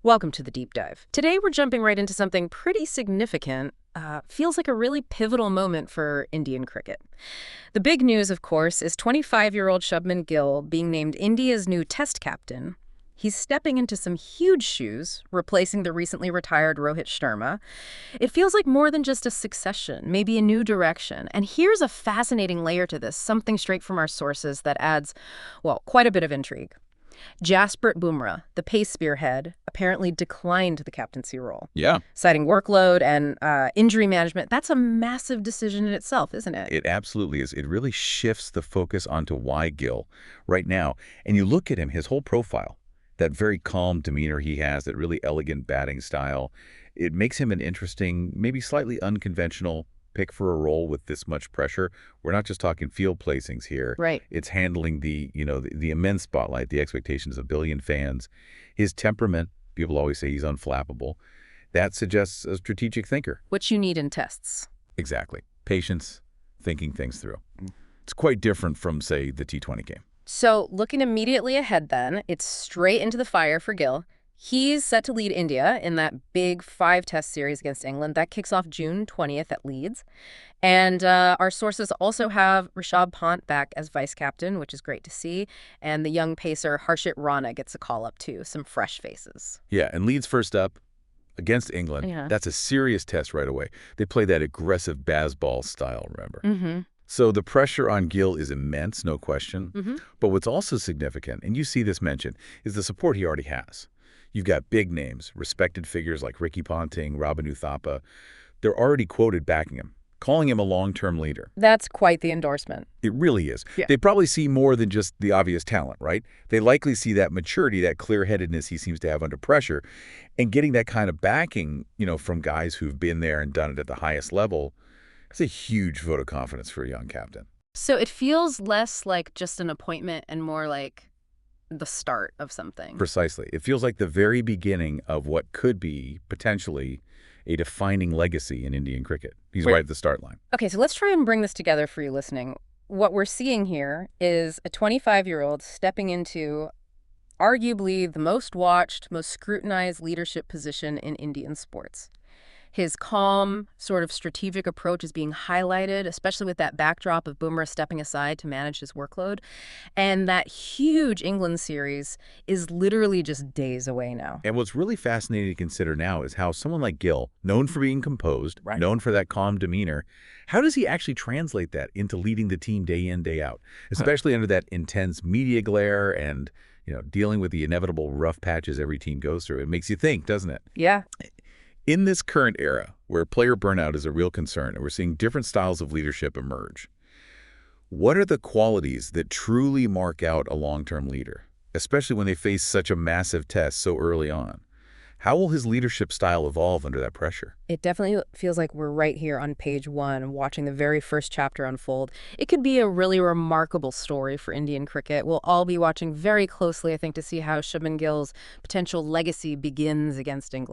Welcome to the deep dive. Today we're jumping right into something pretty significant. Feels like a really pivotal moment for Indian cricket. The big news, of course, is 25-year-old Shubman Gill being named India's new Test captain. He's stepping into some huge shoes, replacing the recently retired Rohit Sharma. It feels like more than just a succession, maybe a new direction. And here's a fascinating layer to this, something straight from our sources that adds, well, quite a bit of intrigue. Jasprit Bumrah, the pace spearhead, apparently declined the captaincy role. Yeah, Citing workload and injury management. That's a massive decision in itself, isn't it? it absolutely is. It really shifts the focus onto why Gill right now. And you look at him, his whole profile, that very calm demeanor he has, that really elegant batting style. It makes him an interesting, maybe slightly unconventional pick for a role with this much pressure. We're not just talking field placings here. Right. It's handling the immense spotlight, the expectations of a billion fans. His temperament, people always say he's unflappable. That suggests a strategic thinker. What you need in tests. Exactly. Patience, thinking things through. It's quite different from, say, the T20 game. So looking immediately ahead then, it's straight into the fire for Gill. He's set to lead India in that big 5-test series against England. That kicks off June 20th at Leeds. And our sources also have Rishabh Pant back as vice-captain, which is great to see. And the young pacer Harshit Rana gets a call-up too, some fresh faces. Yeah, and Leeds first up against England. Yeah. That's a serious test right away. They play that aggressive baseball style, remember? Mm-hmm. So the pressure on Gill is immense, no question. Mm-hmm. But what's also significant, and you see this mentioned, is the support he already has. You've got big names, respected figures like Ricky Ponting, Rabinu Thapa. They're already quoted backing him, calling him a long-term leader. That's quite the endorsement. It really is. Yeah. They probably see more than just the obvious talent, right? They likely see that maturity, that clear-headedness he seems to have under pressure, and getting that kind of backing, from guys who've been there and done it at the highest level. It's a huge vote of confidence for a young captain. So it feels less like just an appointment and more like the start of something. Precisely. It feels like the very beginning of what could be, potentially, a defining legacy in Indian cricket. He's right at the start line. Okay, so let's try and bring this together for you listening. What we're seeing here is a 25-year-old stepping into arguably the most watched, most scrutinized leadership position in Indian sports. His calm, sort of strategic approach is being highlighted, especially with that backdrop of Bumrah stepping aside to manage his workload. And that huge England series is literally just days away now. And what's really fascinating to consider now is how someone like Gill, known for being composed, Right. known for that calm demeanor, how does he actually translate that into leading the team day in, day out, especially under that intense media glare and, dealing with the inevitable rough patches every team goes through? It makes you think, doesn't it? Yeah. In this current era, where player burnout is a real concern and we're seeing different styles of leadership emerge, what are the qualities that truly mark out a long-term leader, especially when they face such a massive test so early on? How will his leadership style evolve under that pressure? It definitely feels like we're right here on page 1, watching the very first chapter unfold. It could be a really remarkable story for Indian cricket. We'll all be watching very closely, I think, to see how Shubman Gill's potential legacy begins against England.